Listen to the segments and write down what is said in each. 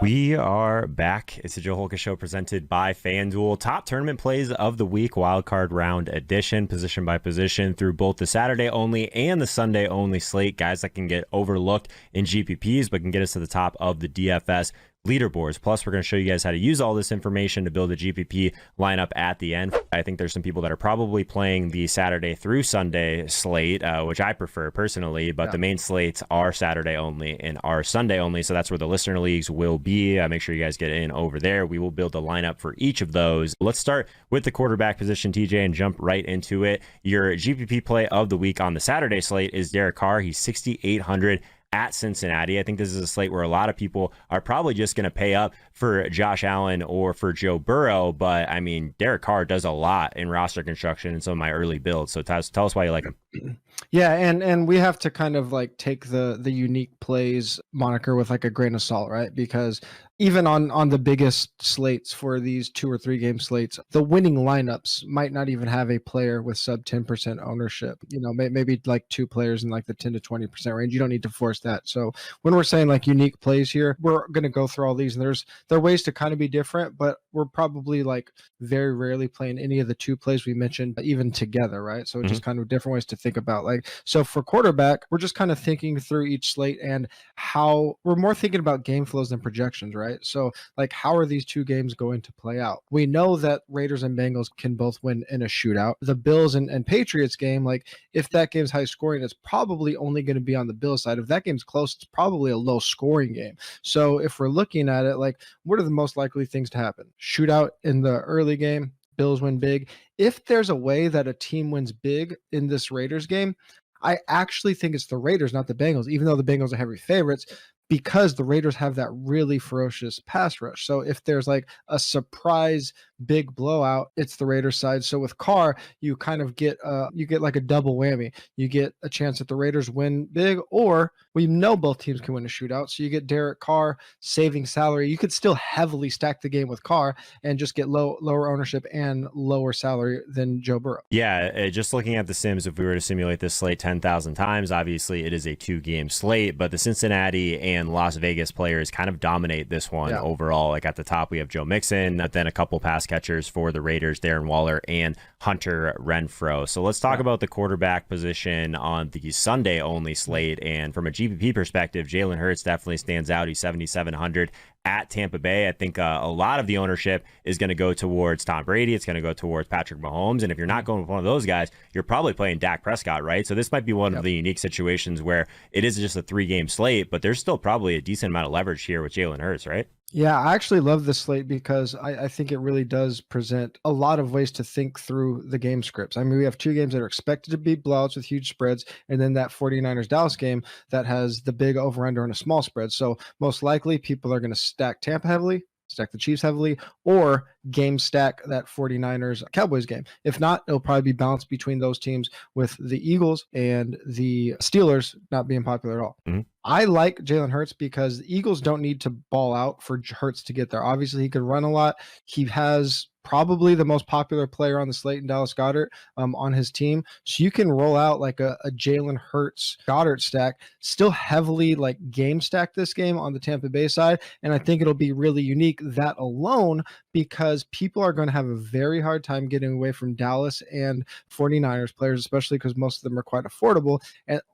We are back. It's the Joe Holka Show presented by FanDuel. Top tournament plays of the week, wildcard round edition, position by position through both the Saturday only and the Sunday only slate. Guys that can get overlooked in GPPs, but can get us to the top of the DFS leaderboards. Plus, we're going to show you guys how to use all this information to build a GPP lineup at the end. I think there's some people that are probably playing the Saturday through Sunday slate, which I prefer personally, but the main slates are Saturday only and are Sunday only. So that's where the listener leagues will be. Make sure you guys get in over there. We will build a lineup for each of those. Let's start with the quarterback position, TJ, and jump right into it. Your GPP play of the week on the Saturday slate is Derek Carr. He's 6,800 at Cincinnati. I think this is a slate where a lot of people are probably just going to pay up for Josh Allen or for Joe Burrow, but I mean, Derek Carr does a lot in roster construction in some of my early builds. So tell us why you like him. Yeah, and we have to kind of like take the unique plays moniker with like a grain of salt, right? Because even on the biggest slates for these 2 or 3 game slates, the winning lineups might not even have a player with sub 10% ownership. You know, maybe like 2 players in like the 10 to 20% range. You don't need to force that. So when we're saying like unique plays here, we're going to go through all these, and there are ways to kind of be different, but we're probably like very rarely playing any of the 2 plays we mentioned even together, right? So just kind of different ways to think about. Like, so for quarterback, we're just kind of thinking through each slate and how we're more thinking about game flows than projections, right? So like, how are these 2 games going to play out? We know that Raiders and Bengals can both win in a shootout. The Bills and Patriots game, like if that game's high scoring, it's probably only going to be on the Bills side. If that game's close, it's probably a low scoring game. So if we're looking at it, like what are the most likely things to happen? Shootout in the early game, Bills win big. If there's a way that a team wins big in this Raiders game, I actually think it's the Raiders, not the Bengals, even though the Bengals are heavy favorites, because the Raiders have that really ferocious pass rush. So if there's like a surprise big blowout, it's the Raiders side. So with Carr, you kind of get like a double whammy. You get a chance that the Raiders win big, or we know both teams can win a shootout. So you get Derek Carr saving salary. You could still heavily stack the game with Carr and just get lower ownership and lower salary than Joe Burrow. Yeah, just looking at the sims, if we were to simulate this slate 10,000 times, obviously it is a 2-game slate, but the Cincinnati and Las Vegas players kind of dominate this one overall. Like at the top, we have Joe Mixon, then a couple pass catchers for the Raiders, Darren Waller and Hunter Renfrow. So let's talk about the quarterback position on the Sunday only slate. And from a GPP perspective, Jalen Hurts definitely stands out. He's 7,700 at Tampa Bay. I think a lot of the ownership is going to go towards Tom Brady. It's going to go towards Patrick Mahomes. And if you're not going with one of those guys, you're probably playing Dak Prescott, right? So this might be one of the unique situations where it is just a 3-game slate, but there's still probably a decent amount of leverage here with Jalen Hurts, right? Yeah, I actually love this slate because I think it really does present a lot of ways to think through the game scripts. I mean, we have 2 games that are expected to be blowouts with huge spreads, and then that 49ers Dallas game that has the big over-under and a small spread. So most likely people are going to stack Tampa heavily, stack the Chiefs heavily, or game stack that 49ers Cowboys game. If not, it'll probably be balanced between those teams, with the Eagles and the Steelers not being popular at all. I like Jalen Hurts because the Eagles don't need to ball out for Hurts to get there. Obviously, he could run a lot. He has probably the most popular player on the slate in Dallas Goedert on his team. So you can roll out like a Jalen Hurts Goddard stack, still heavily like game stack this game on the Tampa Bay side. And I think it'll be really unique, that alone, because people are going to have a very hard time getting away from Dallas and 49ers players, especially because most of them are quite affordable,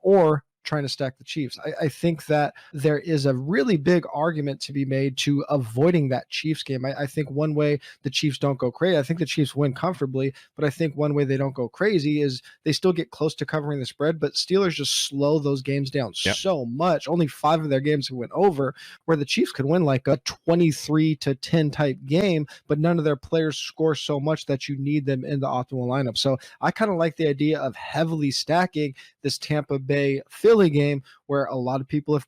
or trying to stack the Chiefs. I think that there is a really big argument to be made to avoiding that Chiefs game. I think one way the Chiefs don't go crazy, I think the Chiefs win comfortably, but I think one way they don't go crazy is they still get close to covering the spread, but Steelers just slow those games down so much. Only 5 of their games went over, where the Chiefs could win like a 23-10 type game, but none of their players score so much that you need them in the optimal lineup. So I kind of like the idea of heavily stacking this Tampa Bay Philly game, where a lot of people, if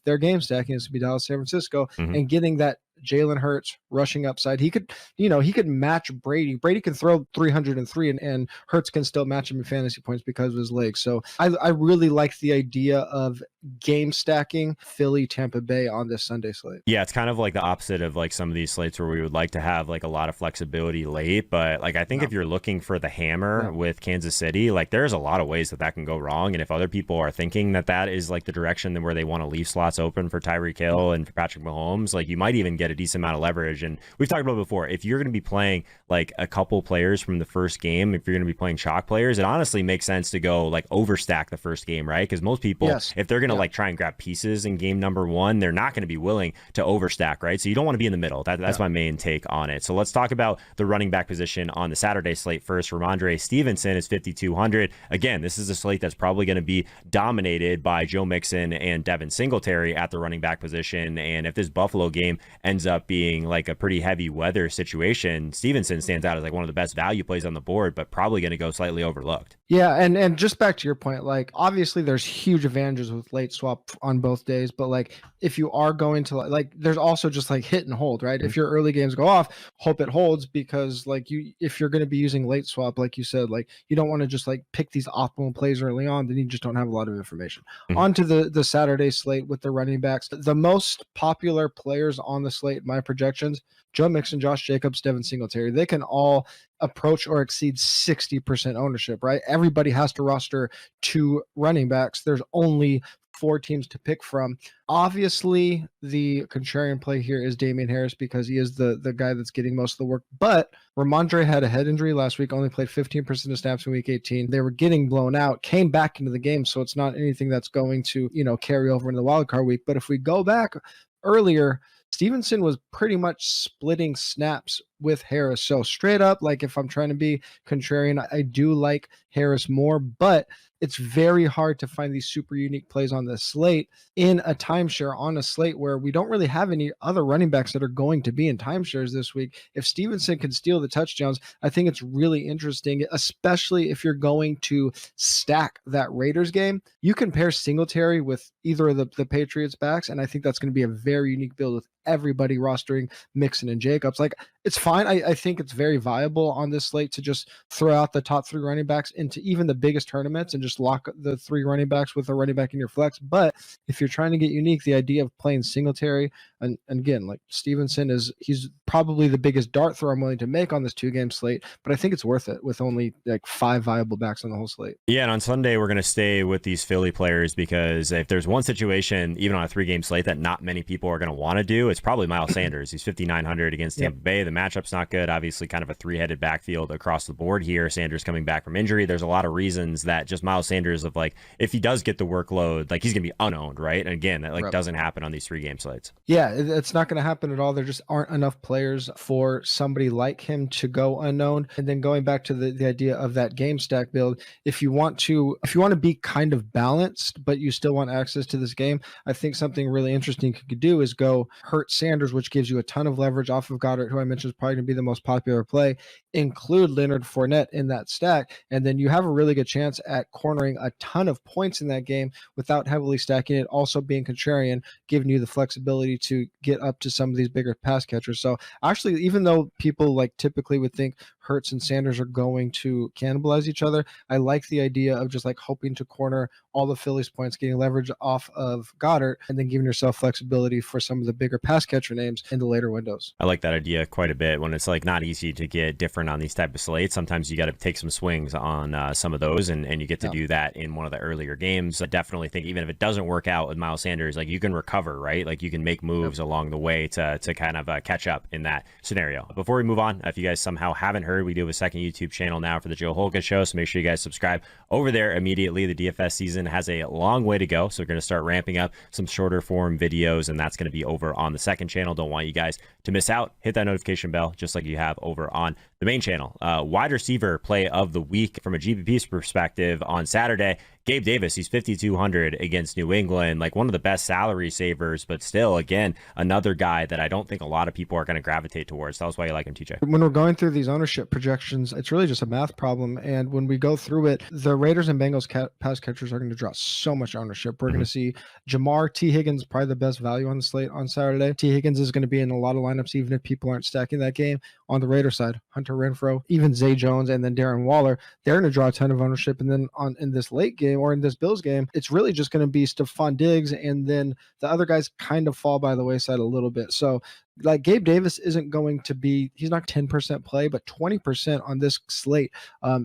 they're game stacking, it's to be Dallas, San Francisco, and getting that Jalen Hurts rushing upside. He could, he could match Brady. Brady can throw 303 and Hurts can still match him in fantasy points because of his legs. So I really like the idea of game stacking Philly, Tampa Bay on this Sunday slate. Yeah, it's kind of like the opposite of like some of these slates where we would like to have like a lot of flexibility late. But like I think if you're looking for the hammer with Kansas City, like there's a lot of ways that can go wrong. And if other people are thinking that is like the direction where they want to leave slots open for Tyreek Hill and for Patrick Mahomes, like you might even get a decent amount of leverage. And we've talked about it before, if you're going to be playing like a couple players from the first game, if you're going to be playing chalk players, it honestly makes sense to go like overstack the first game, right? Because most people, if they're going to like try and grab pieces in game number one, they're not going to be willing to overstack, right? So you don't want to be in the middle. That's my main take on it. So let's talk about the running back position on the Saturday slate first. Ramondre Stevenson is 5,200. Again, this is a slate that's probably going to be dominated by Joe Mixon and Devin Singletary at the running back position. And if this Buffalo game ends up being like a pretty heavy weather situation, Stevenson stands out as like one of the best value plays on the board, but probably going to go slightly overlooked. Yeah, and just back to your point, like obviously there's huge advantages with late swap on both days, but like if you are going to like there's also just like hit and hold, right? If your early games go off, hope it holds, because like if you're going to be using late swap, like you said, like you don't want to just like pick these optimal plays early on, then you just don't have a lot of information. On to the Saturday slate with the running backs. The most popular players on the slate, my projections, Joe Mixon, Josh Jacobs, Devin Singletary, they can all approach or exceed 60% ownership, right? Everybody has to roster 2 running backs. There's only 4 teams to pick from. Obviously, the contrarian play here is Damian Harris because he is the guy that's getting most of the work. But Ramondre had a head injury last week, only played 15% of snaps in week 18. They were getting blown out, came back into the game. So it's not anything that's going to, carry over into the wild card week. But if we go back earlier, Stevenson was pretty much splitting snaps with Harris. So straight up, like if I'm trying to be contrarian, I do like Harris more, but it's very hard to find these super unique plays on the slate in a timeshare on a slate where we don't really have any other running backs that are going to be in timeshares this week. If Stevenson can steal the touchdowns, I think it's really interesting, especially if you're going to stack that Raiders game. You can pair Singletary with either of the Patriots backs, and I think that's going to be a very unique build with everybody rostering Mixon and Jacobs. Like it's fine. I think it's very viable on this slate to just throw out the top 3 running backs into even the biggest tournaments and just lock the 3 running backs with a running back in your flex. But if you're trying to get unique, the idea of playing Singletary and again, like Stevenson he's probably the biggest dart throw I'm willing to make on this 2-game slate, but I think it's worth it with only like 5 viable backs on the whole slate. Yeah, and on Sunday we're going to stay with these Philly players because if there's one situation, even on a 3-game slate, that not many people are going to want to do, it's probably Miles Sanders. He's 5,900 against Tampa Bay. The matchup's not good. Obviously, kind of a 3-headed backfield across the board here. Sanders coming back from injury. There's a lot of reasons that just Miles Sanders of like, if he does get the workload, like he's going to be unowned, right? And again, that like doesn't happen on these 3-game slates. Yeah, it's not going to happen at all. There just aren't enough players for somebody like him to go unknown. And then going back to the idea of that game stack build, if you want to be kind of balanced, but you still want access to this game, I think something really interesting you could do is go Hurt Sanders, which gives you a ton of leverage off of Goddard, who I mentioned is probably going to be the most popular play. Include Leonard Fournette in that stack, and then you have a really good chance at cornering a ton of points in that game without heavily stacking it, also being contrarian, giving you the flexibility to get up to some of these bigger pass catchers. So actually, even though people like typically would think Hurts and Sanders are going to cannibalize each other, I like the idea of just like hoping to corner all the Phillies points, getting leverage off of Goddard, and then giving yourself flexibility for some of the bigger pass catcher names in the later windows. I like that idea quite a bit when it's like not easy to get different on these type of slates. Sometimes you got to take some swings on some of those, and you get to do that in one of the earlier games. I definitely think even if it doesn't work out with Miles Sanders, like you can recover, right? Like you can make moves along the way to kind of catch up in that scenario. Before we move on, if you guys somehow haven't heard, we do have a second YouTube channel now for the Joe Holka Show, so make sure you guys subscribe over there immediately. The DFS season has a long way to go, so we're going to start ramping up some shorter form videos, and that's going to be over on the second channel. Don't want you guys to miss out. Hit that notification bell just like you have over on the main channel. Wide receiver play of the week from a GPP perspective on Saturday, Gabe Davis, he's 5,200 against New England, like one of the best salary savers, but still, again, another guy that I don't think a lot of people are going to gravitate towards. Tell us why you like him, TJ. When we're going through these ownership projections, it's really just a math problem. And when we go through it, the Raiders and Bengals pass catchers are going to draw so much ownership. We're going to see Jamar, T. Higgins, probably the best value on the slate on Saturday. T. Higgins is going to be in a lot of lineups, even if people aren't stacking that game. On the Raider side, Hunter Renfrow, even Zay Jones, and then Darren Waller, they're going to draw a ton of ownership. And then in this late game or in this Bills game, it's really just going to be Stephon Diggs, and then the other guys kind of fall by the wayside a little bit. So like Gabe Davis isn't going to be, he's not 10% play, but 20% on this slate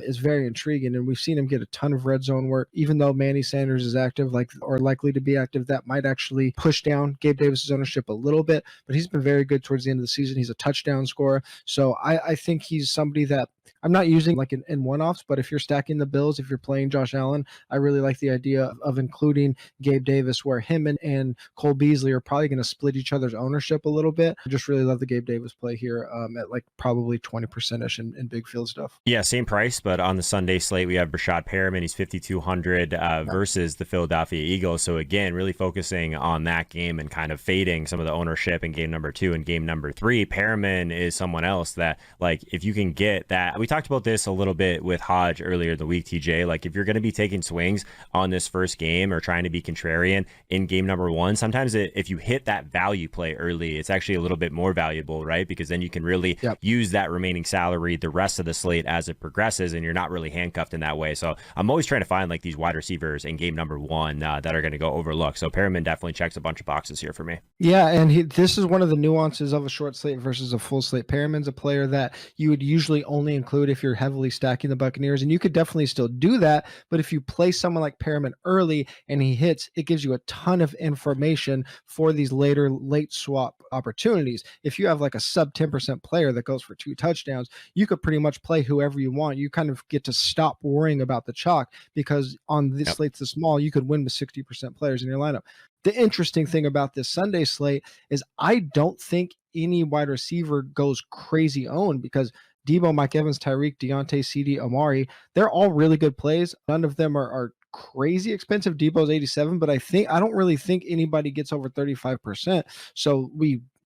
is very intriguing. And we've seen him get a ton of red zone work, even though Manny Sanders is active, or likely to be active. That might actually push down Gabe Davis's ownership a little bit, but he's been very good towards the end of the season. He's a touchdown scorer. So I think he's somebody that I'm not using like in one-offs, but if you're stacking the Bills, if you're playing Josh Allen, I really like the idea of including Gabe Davis, where him and Cole Beasley are probably going to split each other's ownership a little bit. I just really love the Gabe Davis play here at like probably 20%ish in big field stuff. Yeah, same price, but on the Sunday slate, we have Brashad Perriman. He's 5,200 versus the Philadelphia Eagles. So again, really focusing on that game and kind of fading some of the ownership in game number 2 and game number 3. Perriman is someone else that, like, if you can get that, we talked about this a little bit with Hodge earlier in the week, TJ. Like, if you're going to be taking swings on this first game or trying to be contrarian in game number 1, sometimes if you hit that value play early, it's actually a little bit more valuable, right? Because then you can really use that remaining salary the rest of the slate as it progresses, and you're not really handcuffed in that way. So I'm always trying to find like these wide receivers in game number 1 that are going to go overlooked. So Perriman definitely checks a bunch of boxes here for me. Yeah, and this is one of the nuances of a short slate versus a full slate. Perriman's a player that you would usually only include if you're heavily stacking the Buccaneers, and you could definitely still do that. But if you play someone like Perriman early and he hits, it gives you a ton of information for these late swap opportunities. If you have like a sub 10% player that goes for 2 touchdowns, you could pretty much play whoever you want. You kind of get to stop worrying about the chalk, because on this slate this small, you could win with 60% players in your lineup. The interesting thing about this Sunday slate is I don't think any wide receiver goes crazy owned, because Debo, Mike Evans, Tyreek, Deontay, CD, Amari, they're all really good plays. None of them are crazy expensive. Debo's 87, but I don't really think anybody gets over 35%. So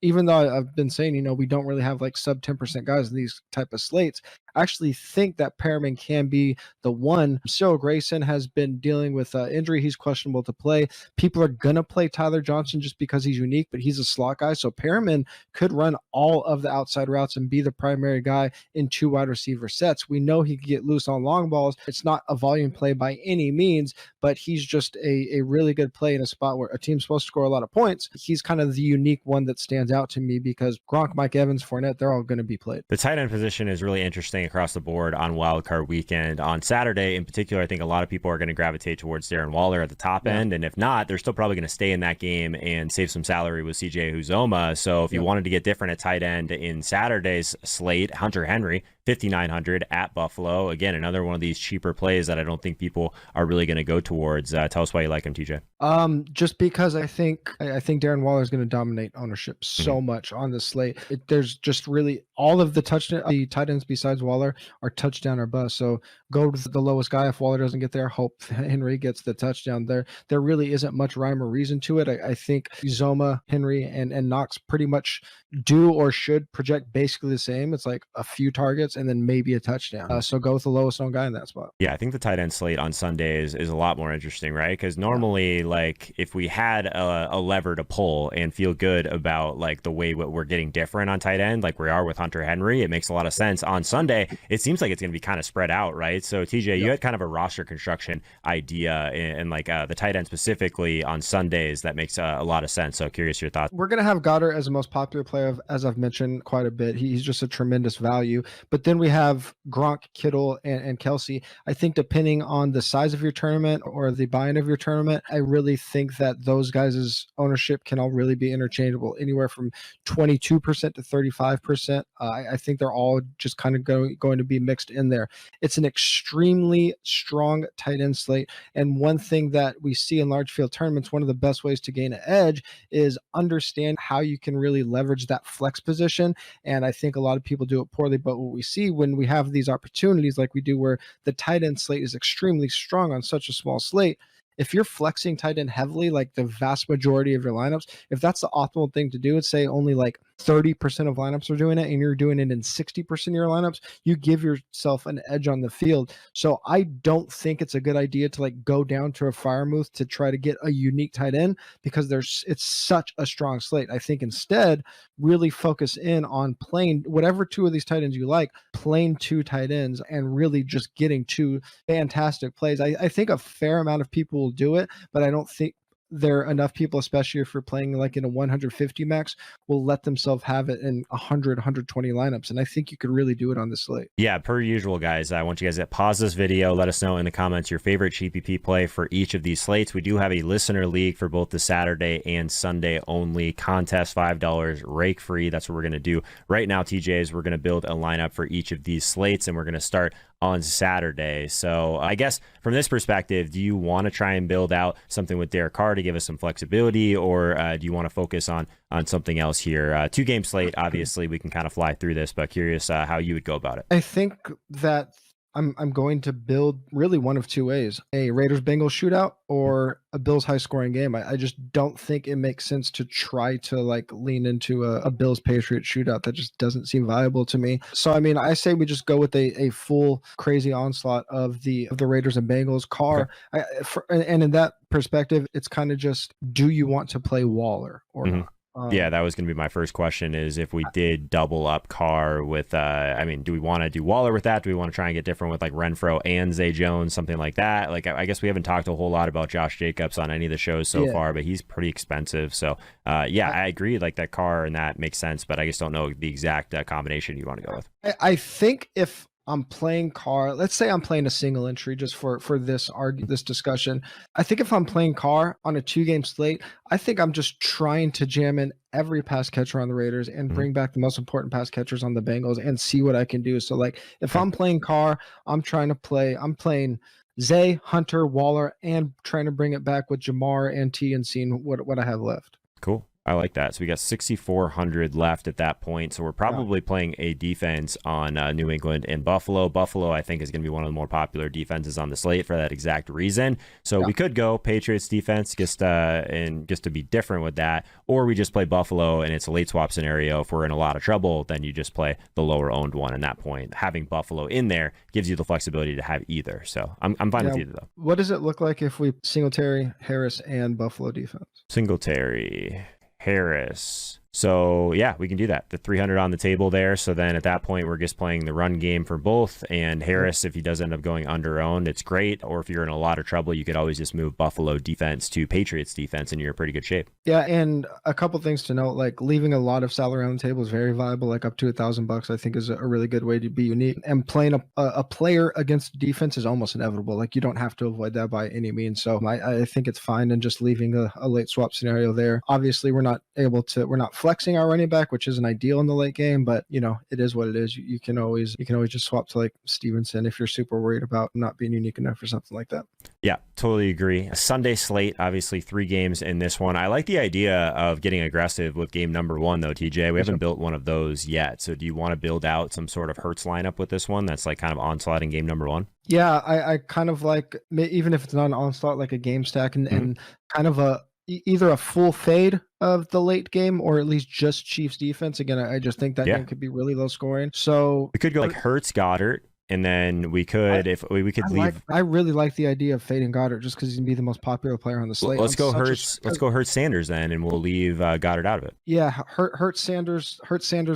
even though I've been saying, we don't really have like sub 10% guys in these type of slates, I actually think that Perriman can be the one. Cyril Grayson has been dealing with injury. He's questionable to play. People are going to play Tyler Johnson just because he's unique, but he's a slot guy. So Perriman could run all of the outside routes and be the primary guy in 2 wide receiver sets. We know he can get loose on long balls. It's not a volume play by any means, but he's just a really good play in a spot where a team's supposed to score a lot of points. He's kind of the unique one that stands out to me, because Gronk, Mike Evans, Fournette, they're all going to be played. The tight end position is really interesting across the board on wildcard weekend. On Saturday in particular, I think a lot of people are going to gravitate towards Darren Waller at the top end, and if not, they're still probably going to stay in that game and save some salary with CJ Uzoma. So if you wanted to get different at tight end in Saturday's slate, Hunter Henry, 5,900 at Buffalo. Again, another one of these cheaper plays that I don't think people are really going to go towards. Tell us why you like him, TJ. Just because I think Darren Waller is going to dominate ownership so much on the slate. There's just really all of the tight ends besides Waller are touchdown or bust. So go to the lowest guy. If Waller doesn't get there, hope Henry gets the touchdown. There really isn't much rhyme or reason to it. I think Uzoma, Henry, and Knox pretty much do or should project basically the same. It's like a few targets and then maybe a touchdown. So go with the lowest owned guy in that spot. Yeah, I think the tight end slate on Sundays is a lot more interesting, right? Because normally, like, if we had a lever to pull and feel good about like the way we're getting different on tight end, like we are with Hunter Henry, it makes a lot of sense. On Sunday, it seems like it's going to be kind of spread out, right? So TJ, you had kind of a roster construction idea and like the tight end specifically on Sundays that makes a lot of sense. So curious your thoughts. We're going to have Goddard as the most popular player, as I've mentioned quite a bit. He's just a tremendous value. But then we have Gronk, Kittle, and Kelsey. I think depending on the size of your tournament or the buy-in of your tournament, I really think that those guys' ownership can all really be interchangeable, anywhere from 22% to 35%. I think they're all just kind of going to be mixed in there. It's an extremely strong tight end slate. And one thing that we see in large field tournaments, one of the best ways to gain an edge is understand how you can really leverage that flex position. And I think a lot of people do it poorly. But what we see when we have these opportunities like we do where the tight end slate is extremely strong on such a small slate, if you're flexing tight end heavily, like the vast majority of your lineups, if that's the optimal thing to do, it's say only like 30% of lineups are doing it and you're doing it in 60% of your lineups, you give yourself an edge on the field. So I don't think it's a good idea to like go down to a Firemouth to try to get a unique tight end because it's such a strong slate. I think instead really focus in on playing whatever two of these tight ends you like, playing two tight ends and really just getting two fantastic plays. I think a fair amount of people will do it, but I don't think there are enough people, especially if you're playing like in a 150 max, will let themselves have it in 100, 120 lineups. And I think you could really do it on this slate. Yeah, per usual, guys, I want you guys to pause this video. Let us know in the comments your favorite GPP play for each of these slates. We do have a listener league for both the Saturday and Sunday only contest, $5 rake free. That's what we're going to do right now, TJs. We're going to build a lineup for each of these slates, and we're going to start on Saturday. So I guess from this perspective, do you want to try and build out something with Derek Carr to give us some flexibility, or do you want to focus on something else here? 2-game slate, obviously, we can kind of fly through this, but curious how you would go about it. I think that I'm going to build really one of two ways: a Raiders-Bengals shootout or a Bills high-scoring game. I just don't think it makes sense to try to like lean into a Bills-Patriots shootout. That just doesn't seem viable to me. So I mean, I say we just go with a full crazy onslaught of the Raiders and Bengals. Carr, okay. And in that perspective, it's kind of just, do you want to play Waller or not? Yeah, that was going to be my first question, is if we did double up Carr with, I mean, do we want to do Waller with that? Do we want to try and get different with like Renfro and Zay Jones, something like that? Like, I guess we haven't talked a whole lot about Josh Jacobs on any of the shows so far, but he's pretty expensive. So, yeah, I agree. Like that Carr and that makes sense, but I just don't know the exact combination you want to go with. I think if I'm playing Carr, let's say I'm playing a single entry just for this discussion. I think if I'm playing Carr on a 2-game slate, I think I'm just trying to jam in every pass catcher on the Raiders and bring back the most important pass catchers on the Bengals and see what I can do. So like if I'm playing Carr, I'm playing Zay, Hunter, Waller, and trying to bring it back with Jamar and T and seeing what I have left. Cool. I like that. So we got 6,400 left at that point. So we're probably playing a defense on New England and Buffalo. Buffalo, I think, is going to be one of the more popular defenses on the slate for that exact reason. So we could go Patriots defense just to be different with that, or we just play Buffalo and it's a late swap scenario. If we're in a lot of trouble, then you just play the lower owned one. And that point, having Buffalo in there gives you the flexibility to have either. So I'm fine with either though. What does it look like if we Singletary, Harris, and Buffalo defense? Singletary, Harris. So yeah, we can do that. The 300 on the table there. So then at that point, we're just playing the run game for both. And Harris, if he does end up going under owned, it's great. Or if you're in a lot of trouble, you could always just move Buffalo defense to Patriots defense and you're in pretty good shape. Yeah. And a couple things to note, like leaving a lot of salary on the table is very viable. Like up to $1,000, I think is a really good way to be unique. And playing a player against defense is almost inevitable. Like you don't have to avoid that by any means. So I think it's fine. And just leaving a late swap scenario there. Obviously, we're not flexing our running back, which isn't ideal in the late game, but you know, it is what it is. You can always just swap to like Stevenson if you're super worried about not being unique enough or something like that. Yeah, totally agree. A Sunday slate, obviously 3 games in this one. I like the idea of getting aggressive with game number 1 though, TJ. We haven't built one of those yet. So do you want to build out some sort of Hurts lineup with this one that's like kind of onslaught in game number 1? Yeah, I kind of like, even if it's not an onslaught, like a game stack and kind of either a full fade of the late game or at least just Chiefs defense. Again, I just think that game could be really low scoring. So we could go like Hurts, Goddard, and then we could I really like the idea of fading Goddard just because he's gonna be the most popular player on the slate. Let's go Hurts Sanders then, and we'll leave Goddard out of it. Yeah, Hurts Sanders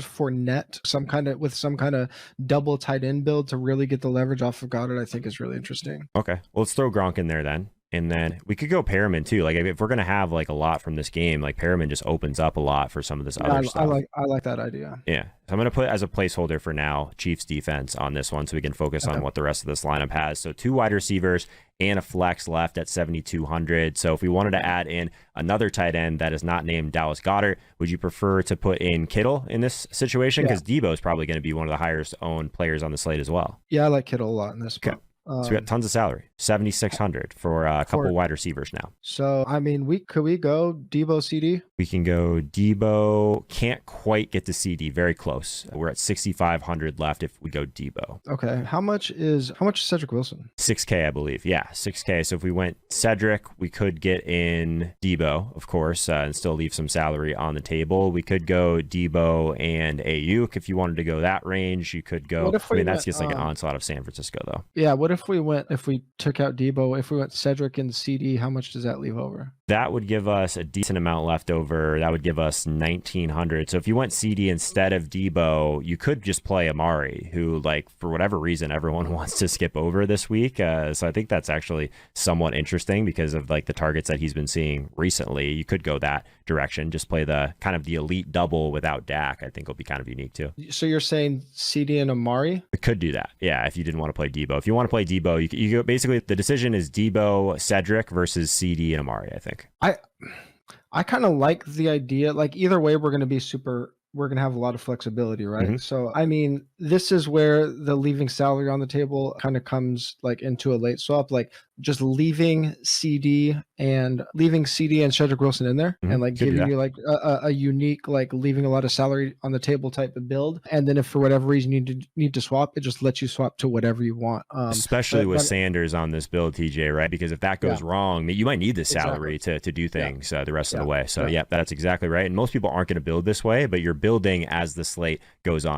for net, some kind of double tight end build to really get the leverage off of Goddard. I think is really interesting. Okay, well, let's throw Gronk in there then. And then we could go Perriman too. Like if we're gonna have like a lot from this game, like Perriman just opens up a lot for some of this other stuff. I like that idea. Yeah. So I'm gonna put as a placeholder for now Chiefs defense on this one so we can focus on what the rest of this lineup has. So 2 wide receivers and a flex left at 7,200. So if we wanted to add in another tight end that is not named Dallas Goedert, would you prefer to put in Kittle in this situation? Because Debo is probably going to be one of the highest owned players on the slate as well. Yeah, I like Kittle a lot in this. Okay. So we got tons of salary, 7,600 for a couple wide receivers now. So, I mean, could we go Debo CD? We can go Debo. Can't quite get to CD. Very close. We're at 6,500 left if we go Debo. Okay. How much is Cedric Wilson? 6K, I believe. Yeah, 6K. So if we went Cedric, we could get in Debo, of course, and still leave some salary on the table. We could go Debo and Ayuk. If you wanted to go that range, you could go. That's just like an onslaught of San Francisco, though. Yeah. What if we took out Debo, if we went Cedric and CD, how much does that leave over? That would give us a decent amount left over. That would give us 1,900. So if you went CD instead of Debo, you could just play Amari, who, like, for whatever reason, everyone wants to skip over this week. So I think that's actually somewhat interesting because of like the targets that he's been seeing recently. You could go that direction, just play the kind of the elite double without Dak. I think will be kind of unique too. So you're saying CD and Amari? We could do that. Yeah, if you didn't want to play Debo. If you want to play Debo, you go, basically the decision is Debo, Cedric versus CD and Amari, I think. I kind of like the idea. Like either way, we're going to have a lot of flexibility, right? Mm-hmm. So, I mean, this is where the leaving salary on the table kind of comes like into a late swap, like just leaving CD and Cedric Wilson in there and like giving you like a unique, like leaving a lot of salary on the table type of build. And then if for whatever reason you need to swap, it just lets you swap to whatever you want. Especially with Sanders on this build, TJ, right? Because if that goes wrong, you might need the salary to do things the rest of the way. So that's exactly right. And most people aren't going to build this way, but you're building as the slate goes on.